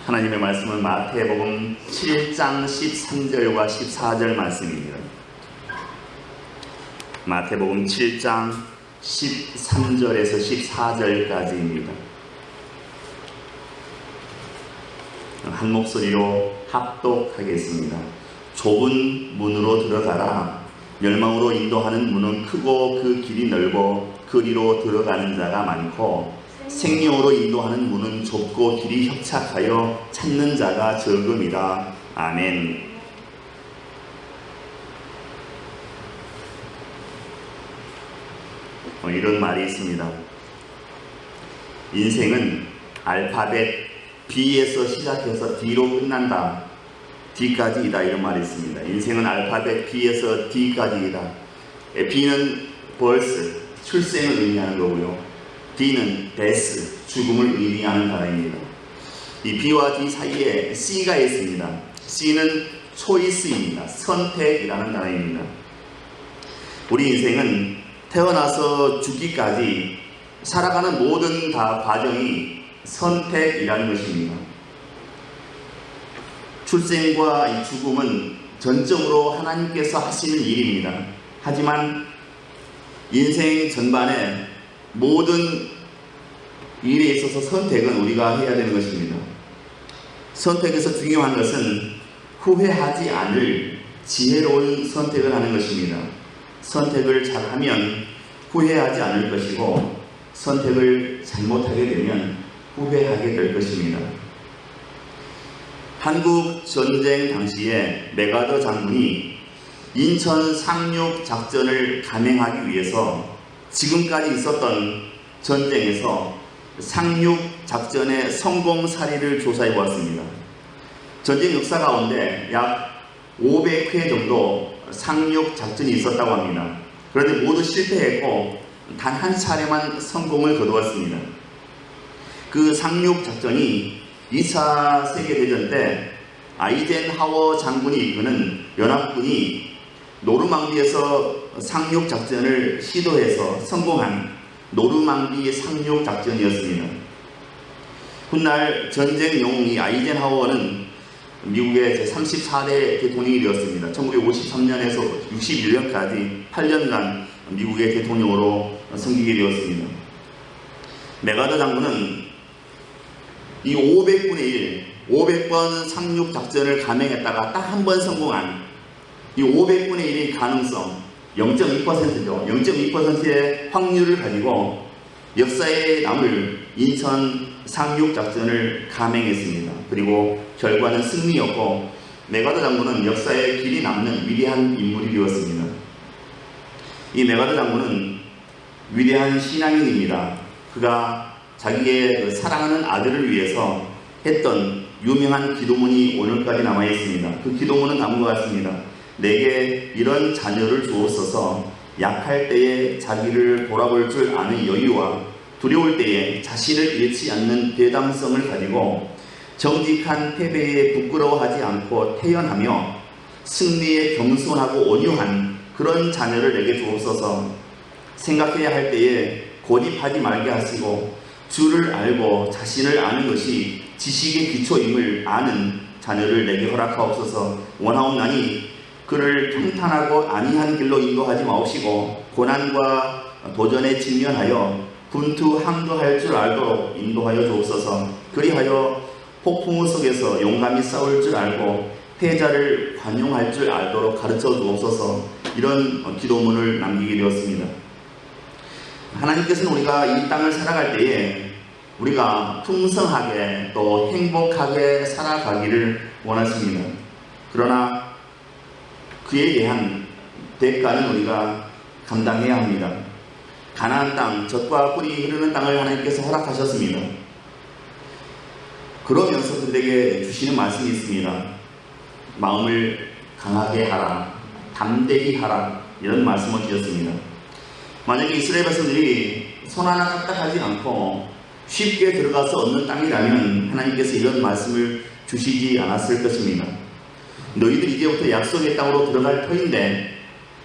하나님의 말씀은 마태복음 7장 13절과 14절 말씀입니다. 마태복음 7장 13절에서 14절까지입니다. 한 목소리로 합독하겠습니다. 좁은 문으로 들어가라. 멸망으로 인도하는 문은 크고 그 길이 넓어 그리로 들어가는 자가 많고 생명으로 인도하는 문은 좁고 길이 협착하여 찾는 자가 적음이다. 아멘. 이런 말이 있습니다. 인생은 알파벳 B에서 시작해서 D로 끝난다. D까지이다. 이런 말이 있습니다. 인생은 알파벳 B에서 D까지이다. B는 birth, 출생을 의미하는 거고요. D는 death, 죽음을 의미하는 단어입니다. 이 B와 D 사이에 C가 있습니다. C는 choice입니다. 선택이라는 단어입니다. 우리 인생은 태어나서 죽기까지 살아가는 모든 다 과정이 선택이라는 것입니다. 출생과 이 죽음은 전적으로 하나님께서 하시는 일입니다. 하지만 인생 전반에 모든 일에 있어서 선택은 우리가 해야 되는 것입니다. 선택에서 중요한 것은 후회하지 않을 지혜로운 선택을 하는 것입니다. 선택을 잘하면 후회하지 않을 것이고 선택을 잘못하게 되면 후회하게 될 것입니다. 한국 전쟁 당시에 메가더 장군이 인천 상륙 작전을 감행하기 위해서 지금까지 있었던 전쟁에서 상륙 작전의 성공 사례를 조사해 보았습니다. 전쟁 역사 가운데 약 500회 정도 상륙 작전이 있었다고 합니다. 그런데 모두 실패했고 단 한 차례만 성공을 거두었습니다. 그 상륙 작전이 2차 세계대전 때 아이젠하워 장군이 이끄는 연합군이 노르망디에서 상륙 작전을 시도해서 성공한 노르망디 상륙 작전이었습니다. 훗날 전쟁 영웅이 아이젠하워는 미국의 제34대 대통령이 되었습니다. 1953년에서 61년까지 8년간 미국의 대통령으로 섬기게 되었습니다. 메가더 장군은 이 500분의 1, 500번 상륙 작전을 감행했다가 딱 한 번 성공한 이 500분의 1의 가능성 0.2%죠. 0.2%의 확률을 가지고 역사에 남을 인천 상륙 작전을 감행했습니다. 그리고 결과는 승리였고 메가더 장군은 역사에 길이 남는 위대한 인물이 되었습니다. 이 메가더 장군은 위대한 신앙인입니다. 그가 자기의 사랑하는 아들을 위해서 했던 유명한 기도문이 오늘까지 남아 있습니다. 그 기도문은 다음과 같습니다. 내게 이런 자녀를 주옵소서. 약할 때에 자기를 돌아볼 줄 아는 여유와 두려울 때에 자신을 잃지 않는 배당성을 가지고 정직한 패배에 부끄러워하지 않고 태연하며 승리에 겸손하고 온유한 그런 자녀를 내게 주옵소서. 생각해야 할 때에 고집하지 말게 하시고 주를 알고 자신을 아는 것이 지식의 기초임을 아는 자녀를 내게 허락하옵소서. 원하옵나니 그를 평탄하고 안이한 길로 인도하지 마옵시고 고난과 도전에 직면하여 분투항도할 줄 알도록 인도하여 주옵소서. 그리하여 폭풍우 속에서 용감히 싸울 줄 알고 패자를 관용할 줄 알도록 가르쳐 주옵소서. 이런 기도문을 남기게 되었습니다. 하나님께서는 우리가 이 땅을 살아갈 때에 우리가 풍성하게 또 행복하게 살아가기를 원하십니다. 그러나 그에 대한 대가는 우리가 감당해야 합니다. 가나안 땅, 젖과 꿀이 흐르는 땅을 하나님께서 허락하셨습니다. 그러면서 그들에게 주시는 말씀이 있습니다. 마음을 강하게 하라, 담대히 하라, 이런 말씀을 주셨습니다. 만약에 이스라엘 백성들이 손 하나 까딱하지 않고 쉽게 들어가서 얻는 땅이라면 하나님께서 이런 말씀을 주시지 않았을 것입니다. 너희들 이제부터 약속의 땅으로 들어갈 터인데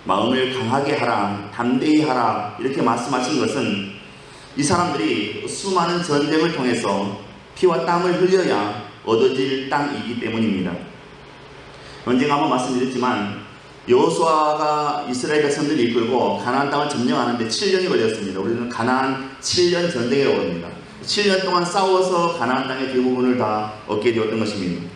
마음을 강하게 하라, 담대히 하라, 이렇게 말씀하신 것은 이 사람들이 수많은 전쟁을 통해서 피와 땀을 흘려야 얻어질 땅이기 때문입니다. 언젠가 한번 말씀드렸지만 여호수아가 이스라엘 백성들이 이끌고 가나안 땅을 점령하는데 7년이 걸렸습니다. 우리는 가나안 7년 전쟁이라고 합니다. 7년 동안 싸워서 가나안 땅의 대부분을 다 얻게 되었던 것입니다.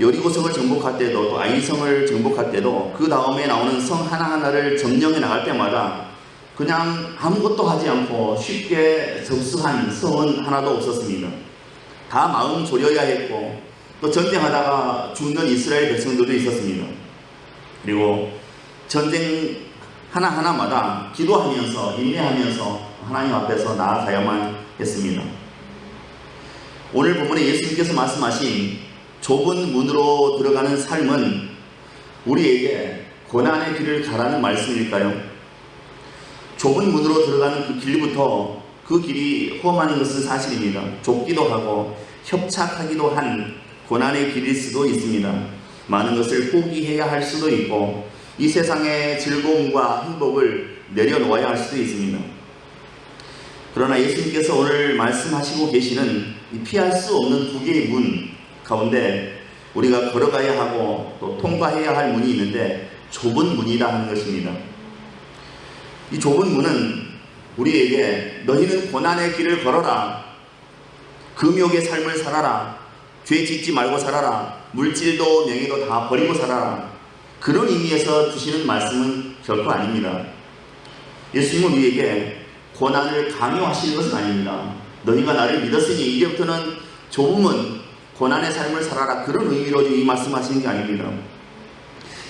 여리고성을 정복할 때도 또 아이성을 정복할 때도 그 다음에 나오는 성 하나하나를 점령해 나갈 때마다 그냥 아무것도 하지 않고 쉽게 접수한 성은 하나도 없었습니다. 다 마음 졸여야 했고 또 전쟁하다가 죽는 이스라엘 백성들도 있었습니다. 그리고 전쟁 하나하나마다 기도하면서 인내하면서 하나님 앞에서 나아가야만 했습니다. 오늘 본문에 예수님께서 말씀하신 좁은 문으로 들어가는 삶은 우리에게 고난의 길을 가라는 말씀일까요? 좁은 문으로 들어가는 그 길부터 그 길이 험한 것은 사실입니다. 좁기도 하고 협착하기도 한 고난의 길일 수도 있습니다. 많은 것을 포기해야 할 수도 있고 이 세상의 즐거움과 행복을 내려놓아야 할 수도 있습니다. 그러나 예수님께서 오늘 말씀하시고 계시는 이 피할 수 없는 두 개의 문 가운데 우리가 걸어가야 하고 또 통과해야 할 문이 있는데 좁은 문이다 하는 것입니다. 이 좁은 문은 우리에게 너희는 고난의 길을 걸어라, 금욕의 삶을 살아라, 죄 짓지 말고 살아라, 물질도 명예도 다 버리고 살아라, 그런 의미에서 주시는 말씀은 결코 아닙니다. 예수님은 우리에게 고난을 강요하시는 것은 아닙니다. 너희가 나를 믿었으니 이제부터는 좁은 문, 고난의 삶을 살아라, 그런 의미로 이 말씀하시는 게 아닙니다.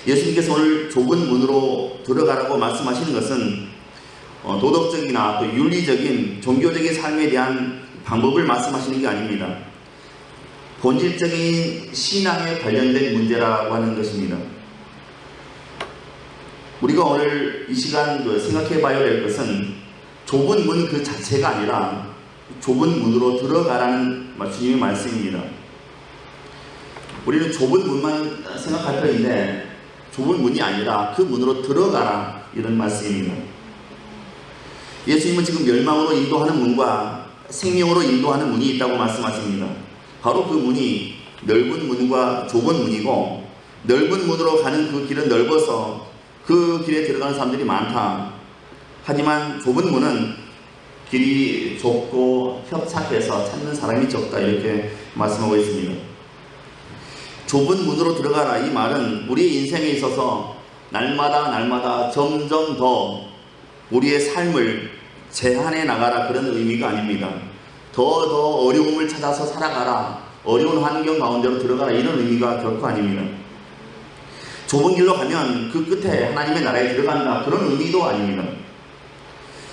예수님께서 오늘 좁은 문으로 들어가라고 말씀하시는 것은 도덕적이나 또 윤리적인 종교적인 삶에 대한 방법을 말씀하시는 게 아닙니다. 본질적인 신앙에 관련된 문제라고 하는 것입니다. 우리가 오늘 이 시간 생각해 봐야 될 것은 좁은 문 그 자체가 아니라 좁은 문으로 들어가라는 주님의 말씀입니다. 우리는 좁은 문만 생각할 터인데 좁은 문이 아니라 그 문으로 들어가라, 이런 말씀입니다. 예수님은 지금 멸망으로 인도하는 문과 생명으로 인도하는 문이 있다고 말씀하십니다. 바로 그 문이 넓은 문과 좁은 문이고, 넓은 문으로 가는 그 길은 넓어서 그 길에 들어가는 사람들이 많다. 하지만 좁은 문은 길이 좁고 협착해서 찾는 사람이 적다, 이렇게 말씀하고 있습니다. 좁은 문으로 들어가라, 이 말은 우리의 인생에 있어서 날마다 점점 더 우리의 삶을 제한해 나가라, 그런 의미가 아닙니다. 더 어려움을 찾아서 살아가라, 어려운 환경 가운데로 들어가라, 이런 의미가 결코 아닙니다. 좁은 길로 가면 그 끝에 하나님의 나라에 들어간다, 그런 의미도 아닙니다.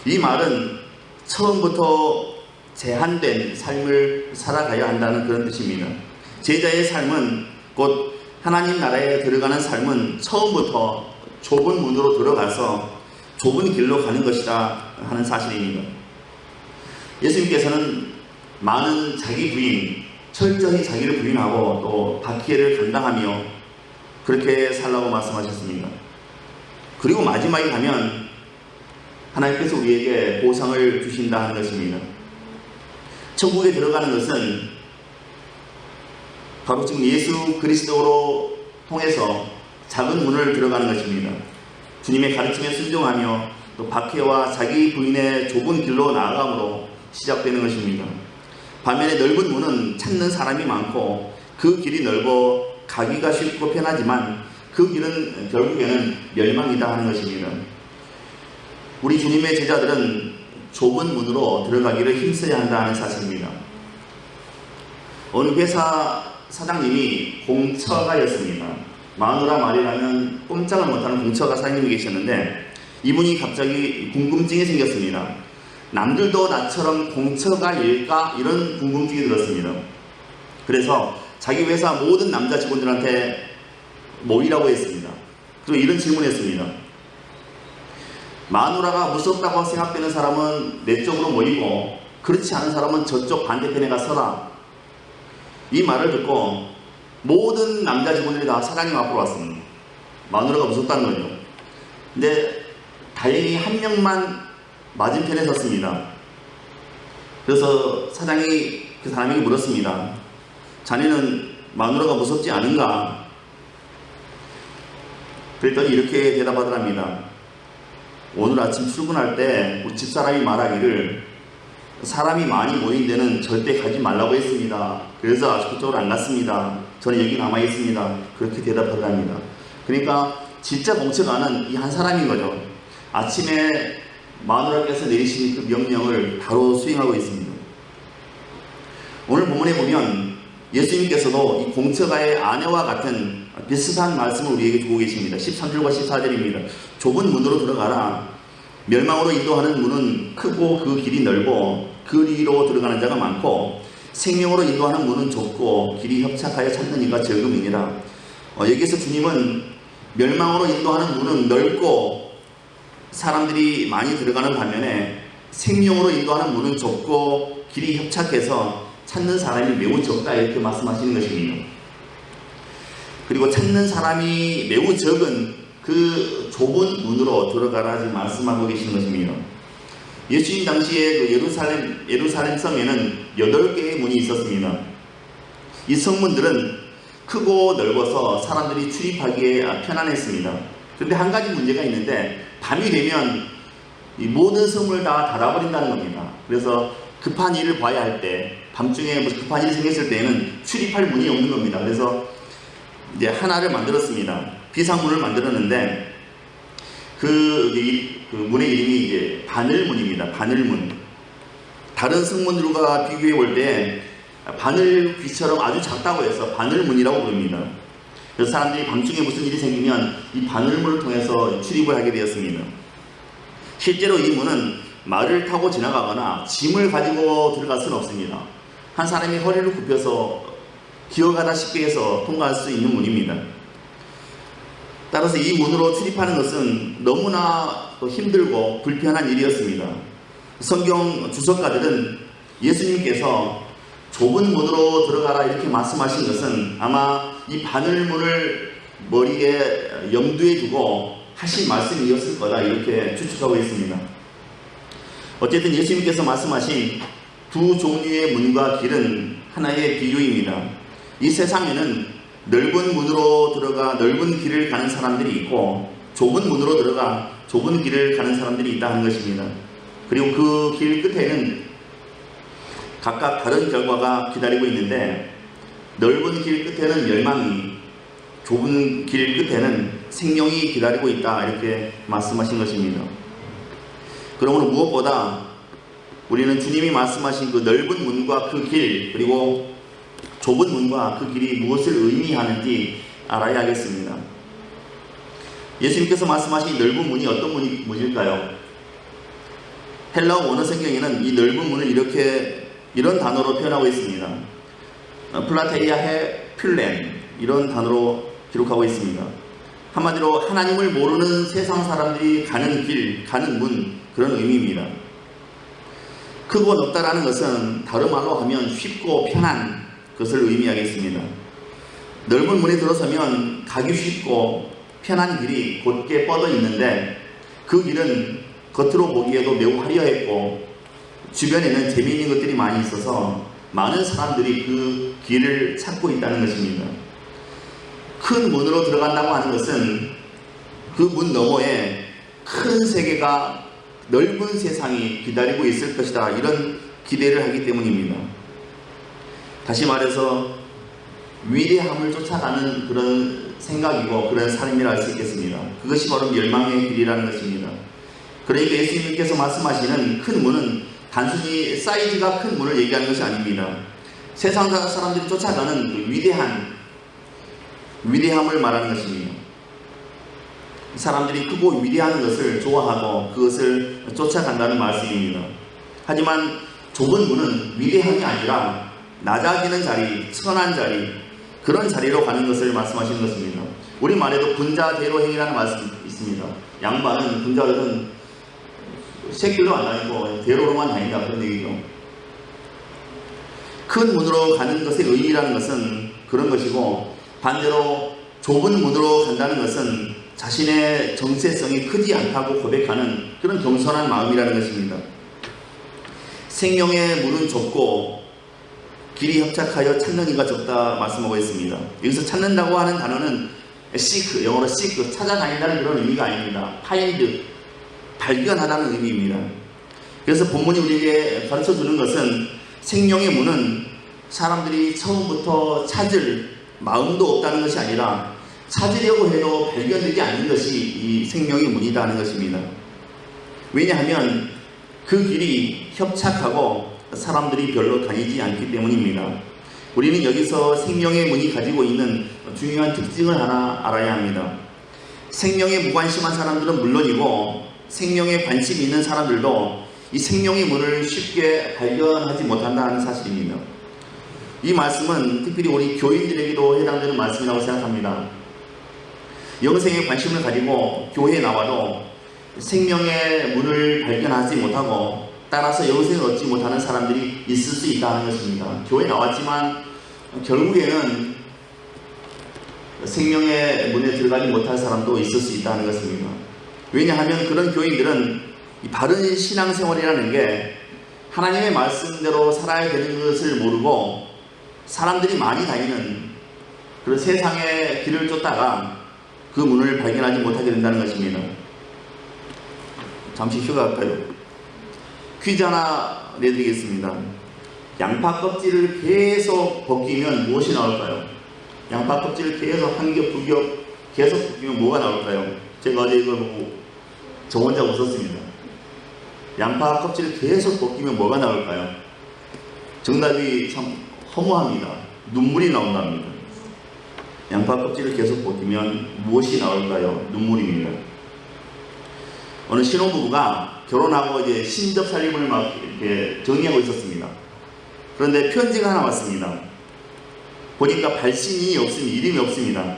이 말은 처음부터 제한된 삶을 살아가야 한다는 그런 뜻입니다. 제자의 삶은, 곧 하나님 나라에 들어가는 삶은 처음부터 좁은 문으로 들어가서 좁은 길로 가는 것이다 하는 사실입니다. 예수님께서는 많은 자기 부인, 철저히 자기를 부인하고 또 박해를 감당하며 그렇게 살라고 말씀하셨습니다. 그리고 마지막에 가면 하나님께서 우리에게 보상을 주신다 하는 것입니다. 천국에 들어가는 것은 바로 지금 예수 그리스도로 통해서 작은 문을 들어가는 것입니다. 주님의 가르침에 순종하며 또 박해와 자기 부인의 좁은 길로 나아감으로 시작되는 것입니다. 반면에 넓은 문은 찾는 사람이 많고 그 길이 넓어 가기가 쉽고 편하지만 그 길은 결국에는 멸망이다 하는 것입니다. 우리 주님의 제자들은 좁은 문으로 들어가기를 힘써야 한다 하는 사실입니다. 어느 회사 사장님이 공처가였습니다. 마누라 말이라면 꼼짝을 못하는 공처가 사장님이 계셨는데 이분이 갑자기 궁금증이 생겼습니다. 남들도 나처럼 공처가일까? 이런 궁금증이 들었습니다. 그래서 자기 회사 모든 남자 직원들한테 모이라고 했습니다. 그리고 이런 질문했습니다. 마누라가 무섭다고 생각되는 사람은 내 쪽으로 모이고 그렇지 않은 사람은 저쪽 반대편에 가서라. 이 말을 듣고 모든 남자 직원들이 다 사장님 앞으로 왔습니다. 마누라가 무섭다는 거죠. 근데 다행히 한 명만 맞은편에 섰습니다. 그래서 사장이 그 사람에게 물었습니다. 자네는 마누라가 무섭지 않은가? 그랬더니 이렇게 대답하더랍니다. 오늘 아침 출근할 때 우리 집사람이 말하기를 사람이 많이 모인 데는 절대 가지 말라고 했습니다. 그래서 그쪽으로 안 갔습니다. 저는 여기 남아 있습니다. 그렇게 대답하더랍니다. 그러니까 진짜 공처가는 이 한 사람인 거죠. 아침에 마누라께서 내리신 그 명령을 바로 수행하고 있습니다. 오늘 본문에 보면 예수님께서도 이 공처가의 아내와 같은 비슷한 말씀을 우리에게 주고 계십니다. 13절과 14절입니다. 좁은 문으로 들어가라. 멸망으로 인도하는 문은 크고 그 길이 넓고 그리로 들어가는 자가 많고 생명으로 인도하는 문은 좁고 길이 협착하여 찾는 이가 적음이니라. 여기서 주님은 멸망으로 인도하는 문은 넓고 사람들이 많이 들어가는 반면에 생명으로 인도하는 문은 좁고 길이 협착해서 찾는 사람이 매우 적다 이렇게 말씀하시는 것입니다. 그리고 찾는 사람이 매우 적은 그 좁은 문으로 들어가라 지금 말씀하고 계시는 것입니다. 예수님 당시에 그 예루살렘 성에는 8개의 문이 있었습니다. 이 성문들은 크고 넓어서 사람들이 출입하기에 편안했습니다. 그런데 한 가지 문제가 있는데 밤이 되면 이 모든 성문을 다 닫아버린다는 겁니다. 그래서 급한 일을 봐야 할 때, 밤중에 급한 일이 생겼을 때에는 출입할 문이 없는 겁니다. 그래서 이제 하나를 만들었습니다. 비상문을 만들었는데 그 문의 이름이 이제 바늘문입니다. 바늘문. 다른 성문들과 비교해 볼 때 바늘귀처럼 아주 작다고 해서 바늘문이라고 부릅니다. 그래서 사람들이 밤중에 무슨 일이 생기면 이 바늘문을 통해서 출입을 하게 되었습니다. 실제로 이 문은 말을 타고 지나가거나 짐을 가지고 들어갈 수는 없습니다. 한 사람이 허리를 굽혀서 기어가다시피 해서 통과할 수 있는 문입니다. 따라서 이 문으로 출입하는 것은 너무나 힘들고 불편한 일이었습니다. 성경 주석가들은 예수님께서 좁은 문으로 들어가라 이렇게 말씀하신 것은 아마 이 바늘문을 머리에 염두에 두고 하신 말씀이었을 거다 이렇게 추측하고 있습니다. 어쨌든 예수님께서 말씀하신 두 종류의 문과 길은 하나의 비유입니다. 이 세상에는 넓은 문으로 들어가 넓은 길을 가는 사람들이 있고 좁은 문으로 들어가 좁은 길을 가는 사람들이 있다는 것입니다. 그리고 그 길 끝에는 각각 다른 결과가 기다리고 있는데 넓은 길 끝에는 멸망이, 좁은 길 끝에는 생명이 기다리고 있다 이렇게 말씀하신 것입니다. 그러므로 무엇보다 우리는 주님이 말씀하신 그 넓은 문과 그 길, 그리고 좁은 문과 그 길이 무엇을 의미하는지 알아야 하겠습니다. 예수님께서 말씀하신 넓은 문이 어떤 문일까요? 헬라어 원어 성경에는 이 넓은 문을 이런 단어로 표현하고 있습니다. 플라테이아헤 필렌 이런 단어로 기록하고 있습니다. 한마디로 하나님을 모르는 세상 사람들이 가는 길, 가는 문 그런 의미입니다. 크고 넓다라는 것은 다른 말로 하면 쉽고 편한 것을 의미하겠습니다. 넓은 문에 들어서면 가기 쉽고 편한 길이 곧게 뻗어 있는데 그 길은 겉으로 보기에도 매우 화려했고 주변에는 재미있는 것들이 많이 있어서 많은 사람들이 그 길을 찾고 있다는 것입니다. 큰 문으로 들어간다고 하는 것은 그 문 너머에 큰 세계가, 넓은 세상이 기다리고 있을 것이다 이런 기대를 하기 때문입니다. 다시 말해서 위대함을 쫓아가는 그런 생각이고 그런 삶이라 할 수 있겠습니다. 그것이 바로 멸망의 길이라는 것입니다. 그러니까 예수님께서 말씀하시는 큰 문은 단순히 사이즈가 큰 문을 얘기하는 것이 아닙니다. 세상 사람들이 쫓아가는 그 위대함을 말하는 것입니다. 사람들이 크고 위대한 것을 좋아하고 그것을 쫓아간다는 말씀입니다. 하지만 좁은 문은 위대함이 아니라 낮아지는 자리, 천한 자리, 그런 자리로 가는 것을 말씀하시는 것입니다. 우리말에도 군자대로행이라는 말씀이 있습니다. 양반은, 군자들은 새길로 안 다니고 대로로만 다닌다 그런 얘기죠. 큰 문으로 가는 것의 의의라는 것은 그런 것이고 반대로 좁은 문으로 간다는 것은 자신의 정체성이 크지 않다고 고백하는 그런 겸손한 마음이라는 것입니다. 생명의 문은 좁고 길이 협착하여 찾는 이가 적다 말씀하고 있습니다. 여기서 찾는다고 하는 단어는 seek, 영어로 seek, 찾아다닌다는 그런 의미가 아닙니다. find, 발견하다는 의미입니다. 그래서 본문이 우리에게 가르쳐주는 것은 생명의 문은 사람들이 처음부터 찾을 마음도 없다는 것이 아니라 찾으려고 해도 발견되지 않는 것이 이 생명의 문이다 하는 것입니다. 왜냐하면 그 길이 협착하고 사람들이 별로 다니지 않기 때문입니다. 우리는 여기서 생명의 문이 가지고 있는 중요한 특징을 하나 알아야 합니다. 생명에 무관심한 사람들은 물론이고 생명에 관심이 있는 사람들도 이 생명의 문을 쉽게 발견하지 못한다는 사실입니다. 이 말씀은 특별히 우리 교인들에게도 해당되는 말씀이라고 생각합니다. 영생에 관심을 가지고 교회에 나와도 생명의 문을 발견하지 못하고 따라서 영생을 얻지 못하는 사람들이 있을 수 있다는 것입니다. 교회에 나왔지만 결국에는 생명의 문에 들어가지 못할 사람도 있을 수 있다는 것입니다. 왜냐하면 그런 교인들은 이 바른 신앙생활이라는 게 하나님의 말씀대로 살아야 되는 것을 모르고 사람들이 많이 다니는 그런 세상의 길을 쫓다가 그 문을 발견하지 못하게 된다는 것입니다. 잠시 휴가할까요? 퀴즈 하나 내드리겠습니다. 양파 껍질을 계속 벗기면 무엇이 나올까요? 양파 껍질을 계속 한 겹, 두 겹 계속 벗기면 뭐가 나올까요? 제가 어제 이걸 보고 저 혼자 웃었습니다. 양파 껍질을 계속 벗기면 뭐가 나올까요? 정답이 참 허무합니다. 눈물이 나온답니다. 양파 껍질을 계속 벗기면 무엇이 나올까요? 눈물입니다. 어느 신혼부부가 결혼하고 이제 신접 살림을 막 이렇게 정리하고 있었습니다. 그런데 편지가 하나 왔습니다. 보니까 발신이 없습니다. 이름이 없습니다.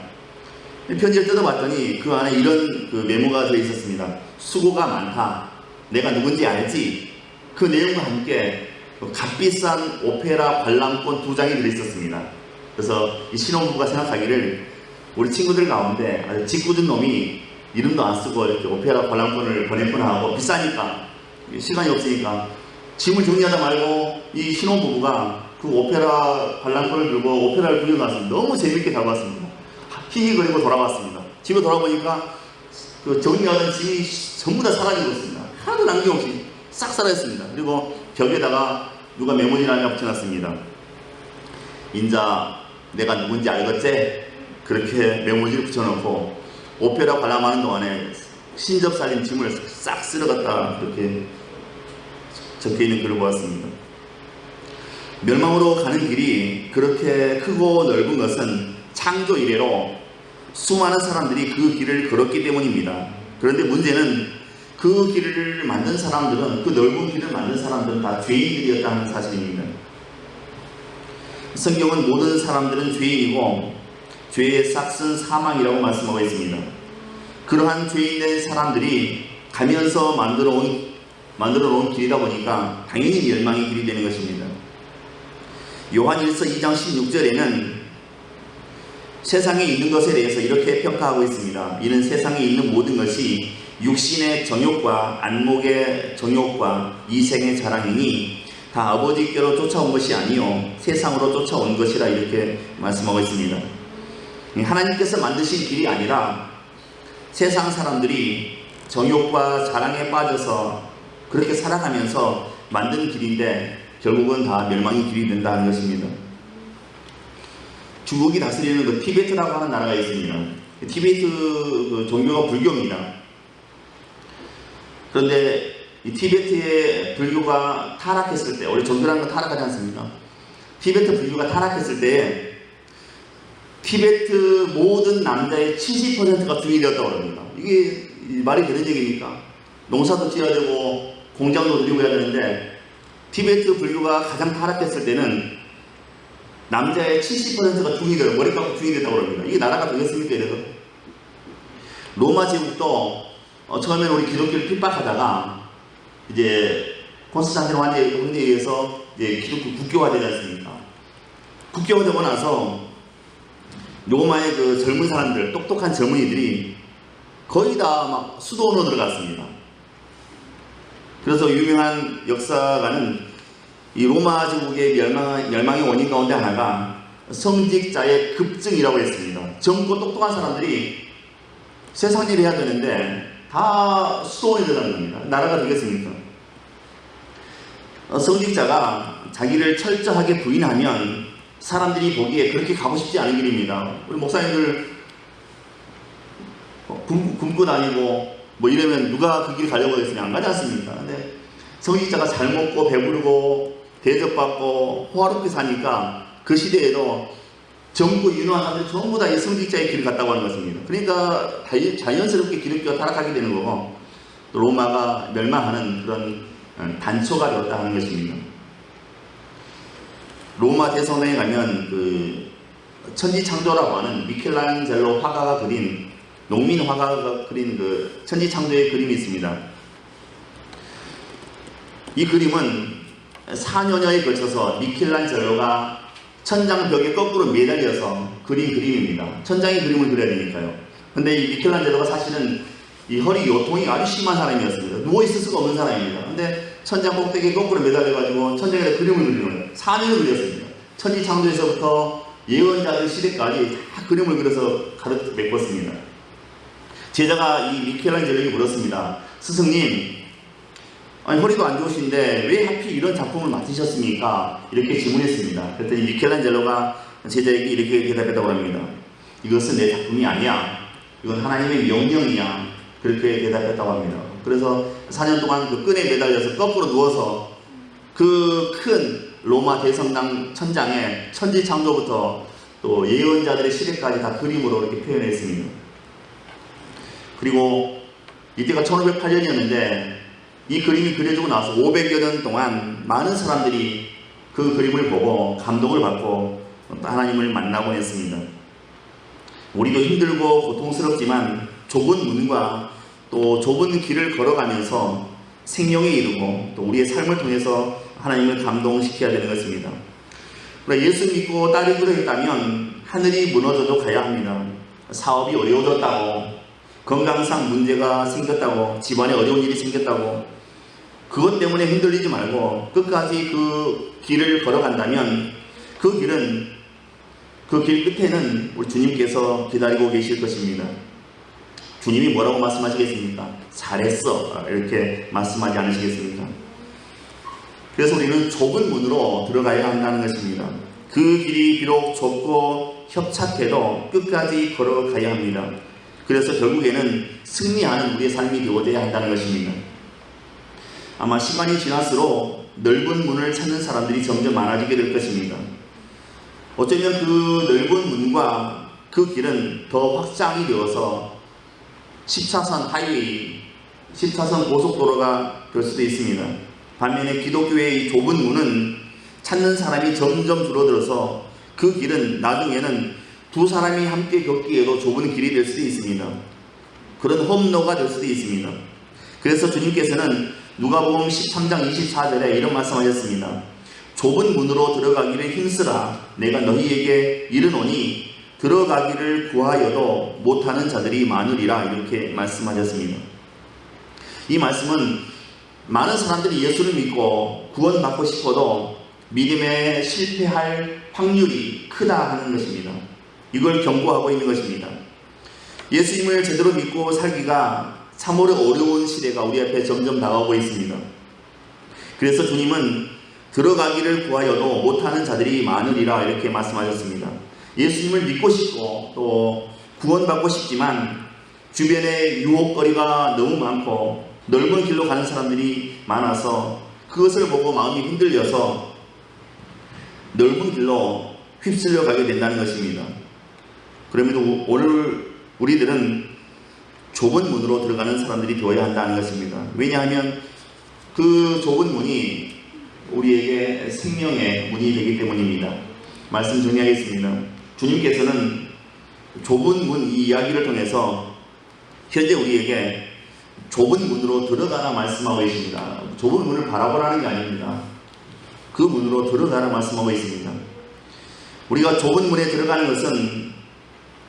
편지를 뜯어봤더니 그 안에 이런 그 메모가 들어있었습니다. 수고가 많다. 내가 누군지 알지? 그 내용과 함께 값비싼 오페라 관람권 2장이 들어있었습니다. 그래서 이 신혼부부가 생각하기를 우리 친구들 가운데 아주 짓궂은 놈이 이름도 안 쓰고 이렇게 오페라 관람권을 보냈구나 하고 비싸니까 시간이 없으니까 짐을 정리하다 말고 이 신혼부부가 그 오페라 관람권을 들고 오페라를 구경 갔습니다. 너무 재밌게 잘 봤습니다. 히히거리고 돌아왔습니다. 집에 돌아보니까 그 정리하던 짐이 전부 다 사라지고 있습니다. 하나도 남김없이 싹 사라졌습니다. 그리고 벽에다가 누가 메모지를 하나 붙여놨습니다. 인자 내가 누군지 알겠지? 그렇게 메모지를 붙여놓고 오페라 관람하는 동안에 신접살림 짐을 싹 쓸어갔다 그렇게 적혀있는 글을 보았습니다. 멸망으로 가는 길이 그렇게 크고 넓은 것은 창조 이래로 수많은 사람들이 그 길을 걸었기 때문입니다. 그런데 문제는 그 길을 만든 사람들은, 그 넓은 길을 만든 사람들은 다 죄인들이었다는 사실입니다. 성경은 모든 사람들은 죄인이고 죄의 싹은 사망이라고 말씀하고 있습니다. 그러한 죄인된 사람들이 가면서 만들어 놓은 길이다 보니까 당연히 멸망의 길이 되는 것입니다. 요한일서 2장 16절에는 세상에 있는 것에 대해서 이렇게 평가하고 있습니다. 이는 세상에 있는 모든 것이 육신의 정욕과 안목의 정욕과 이생의 자랑이니 다 아버지께로 쫓아온 것이 아니요 세상으로 쫓아온 것이라 이렇게 말씀하고 있습니다. 하나님께서 만드신 길이 아니라 세상 사람들이 정욕과 자랑에 빠져서 그렇게 살아가면서 만든 길인데 결국은 다 멸망의 길이 된다는 것입니다. 중국이 다스리는 그 티베트라고 하는 나라가 있습니다. 티베트 그 종교가 불교입니다. 그런데 이 티베트의 불교가 타락했을 때, 원래 종교라는 건 타락하지 않습니까? 티베트 불교가 타락했을 때 티베트 모든 남자의 70%가 중이 되었다고 합니다. 이게 말이 되는 얘기입니까? 농사도 지어야 되고 공장도 누리고 해야 되는데 티베트 불교가 가장 타락했을 때는 남자의 70%가 중이 되어 머리 깎고 중이 됐다고 합니다. 이게 나라가 되겠습니까? 이래서 로마 제국도 처음에는 우리 기독교를 핍박하다가 이제 콘스탄티노 황제에 의해서 이제 기독교 국교화되지 않습니까? 국교화되고 나서 로마의 그 젊은 사람들, 똑똑한 젊은이들이 거의 다 막 수도원으로 들어갔습니다. 그래서 유명한 역사가는 이 로마 제국의 멸망의 원인 가운데 하나가 성직자의 급증이라고 했습니다. 젊고 똑똑한 사람들이 세상 일 해야 되는데 다 수도원에 들어가는 겁니다. 나라가 되겠습니까? 성직자가 자기를 철저하게 부인하면 사람들이 보기에 그렇게 가고 싶지 않은 길입니다. 우리 목사님들 굶고 다니고 뭐 이러면 누가 그 길 가려고 했으면 안 가지 않습니까? 근데 성직자가 잘 먹고 배부르고 대접받고 호화롭게 사니까 그 시대에도 젊고 유능한 사람들이 전부 다 이 성직자의 길을 갔다고 하는 것입니다. 그러니까 자연스럽게 기독교가 타락하게 되는 거고 또 로마가 멸망하는 그런 단초가 되었다 하는 것입니다. 로마 대성당에 가면 그 천지창조라고 하는 미켈란젤로 화가가 그린 농민 화가가 그린 그 천지창조의 그림이 있습니다. 이 그림은 4년여에 걸쳐서 미켈란젤로가 천장 벽에 거꾸로 매달려서 그린 그림입니다. 천장에 그림을 그려야 되니까요. 근데 이 미켈란젤로가 사실은 이 허리 요통이 아주 심한 사람이었습니다. 누워있을 수가 없는 사람입니다. 근데 천장 꼭대기에 거꾸로 매달려가지고 천장에 그림을 그리는 거예요. 4년을 그렸습니다. 천지창조에서부터 예언자들 시대까지 다 그림을 그려서 메꿨습니다. 제자가 이 미켈란젤로에게 물었습니다. 스승님, 아니 허리도 안 좋으신데 왜 하필 이런 작품을 맡으셨습니까? 이렇게 질문했습니다. 그랬더니 미켈란젤로가 제자에게 이렇게 대답했다고 합니다. 이것은 내 작품이 아니야. 이건 하나님의 명령이야. 그렇게 대답했다고 합니다. 그래서 4년 동안 그 끈에 매달려서 거꾸로 누워서 그 큰 로마 대성당 천장에 천지창조부터 또 예언자들의 시대까지 다 그림으로 이렇게 표현했습니다. 그리고 이때가 1508년이었는데 이 그림이 그려지고 나서 500여 년 동안 많은 사람들이 그 그림을 보고 감동을 받고 하나님을 만나곤 했습니다. 우리도 힘들고 고통스럽지만 좁은 문과 또 좁은 길을 걸어가면서 생명에 이르고 또 우리의 삶을 통해서 하나님을 감동시켜야 되는 것입니다. 예수 믿고 딸이 그러했다면 하늘이 무너져도 가야 합니다. 사업이 어려워졌다고, 건강상 문제가 생겼다고, 집안에 어려운 일이 생겼다고, 그것 때문에 흔들리지 말고 끝까지 그 길을 걸어간다면 그 길 끝에는 우리 주님께서 기다리고 계실 것입니다. 주님이 뭐라고 말씀하시겠습니까? 잘했어, 이렇게 말씀하지 않으시겠습니까? 그래서 우리는 좁은 문으로 들어가야 한다는 것입니다. 그 길이 비록 좁고 협착해도 끝까지 걸어가야 합니다. 그래서 결국에는 승리하는 우리의 삶이 되어야 한다는 것입니다. 아마 시간이 지날수록 넓은 문을 찾는 사람들이 점점 많아지게 될 것입니다. 어쩌면 그 넓은 문과 그 길은 더 확장이 되어서 10차선 하이웨이, 10차선 고속도로가 될 수도 있습니다. 반면에 기독교의 이 좁은 문은 찾는 사람이 점점 줄어들어서 그 길은 나중에는 두 사람이 함께 걷기에도 좁은 길이 될 수도 있습니다. 그런 험로가 될 수도 있습니다. 그래서 주님께서는 누가복음 13장 24절에 이런 말씀하셨습니다. 좁은 문으로 들어가기를 힘쓰라. 내가 너희에게 이르노니 들어가기를 구하여도 못하는 자들이 많으리라. 이렇게 말씀하셨습니다. 이 말씀은 많은 사람들이 예수를 믿고 구원받고 싶어도 믿음에 실패할 확률이 크다 하는 것입니다. 이걸 경고하고 있는 것입니다. 예수님을 제대로 믿고 살기가 참으로 어려운 시대가 우리 앞에 점점 다가오고 있습니다. 그래서 주님은 들어가기를 구하여도 못하는 자들이 많으리라 이렇게 말씀하셨습니다. 예수님을 믿고 싶고 또 구원받고 싶지만 주변에 유혹거리가 너무 많고 넓은 길로 가는 사람들이 많아서 그것을 보고 마음이 흔들려서 넓은 길로 휩쓸려 가게 된다는 것입니다. 그럼에도 오늘 우리들은 좁은 문으로 들어가는 사람들이 되어야 한다는 것입니다. 왜냐하면 그 좁은 문이 우리에게 생명의 문이 되기 때문입니다. 말씀 정리하겠습니다. 주님께서는 좁은 문 이 이야기를 통해서 현재 우리에게 좁은 문으로 들어가라 말씀하고 있습니다. 좁은 문을 바라보라는 게 아닙니다. 그 문으로 들어가라 말씀하고 있습니다. 우리가 좁은 문에 들어가는 것은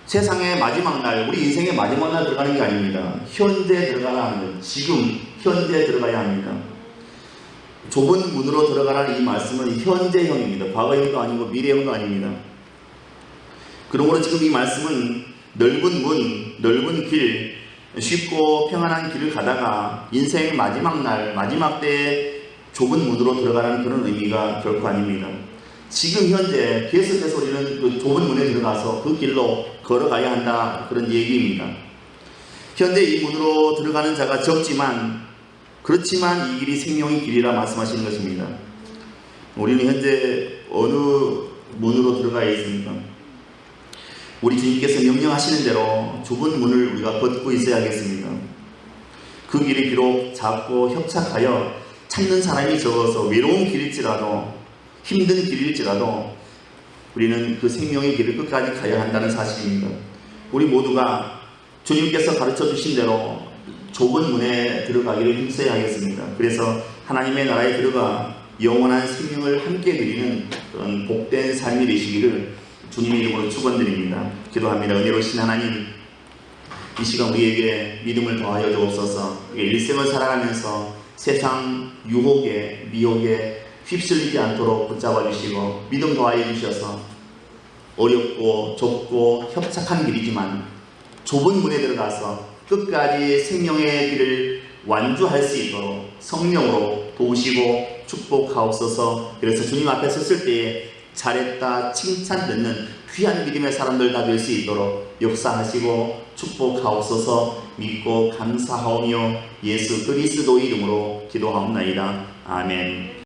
세상의 마지막 날, 우리 인생의 마지막 날 들어가는 게 아닙니다. 현재 들어가라 하는 것, 지금 현재 들어가야 합니다. 좁은 문으로 들어가라는 이 말씀은 현재형입니다. 과거형도 아니고 미래형도 아닙니다. 그러므로 지금 이 말씀은 넓은 문, 넓은 길, 쉽고 평안한 길을 가다가 인생의 마지막 날, 마지막 때에 좁은 문으로 들어가라는 그런 의미가 결코 아닙니다. 지금 현재 계속해서 우리는 그 좁은 문에 들어가서 그 길로 걸어가야 한다, 그런 얘기입니다. 현재 이 문으로 들어가는 자가 적지만 그렇지만 이 길이 생명의 길이라 말씀하시는 것입니다. 우리는 현재 어느 문으로 들어가야 있습니까? 우리 주님께서 명령하시는 대로 좁은 문을 우리가 걷고 있어야겠습니다. 그 길이 비록 작고 협착하여 찾는 사람이 적어서 외로운 길일지라도, 힘든 길일지라도 우리는 그 생명의 길을 끝까지 가야 한다는 사실입니다. 우리 모두가 주님께서 가르쳐 주신 대로 좁은 문에 들어가기를 힘써야 하겠습니다. 그래서 하나님의 나라에 들어가 영원한 생명을 함께 누리는 그런 복된 삶이 되시기를 주님의 이름으로 축원드립니다. 기도합니다. 은혜로우신 하나님, 이 시간 우리에게 믿음을 더하여 주옵소서. 일생을 살아가면서 세상 유혹에, 미혹에 휩쓸리지 않도록 붙잡아 주시고 믿음 더하여 주셔서 어렵고 좁고 협착한 길이지만 좁은 문에 들어가서 끝까지 생명의 길을 완주할 수 있도록 성령으로 도우시고 축복하옵소서. 그래서 주님 앞에 섰을 때에 잘했다 칭찬 듣는 귀한 믿음의 사람들 다 될 수 있도록 역사하시고 축복하옵소서. 믿고 감사하오며 예수 그리스도의 이름으로 기도하옵나이다. 아멘.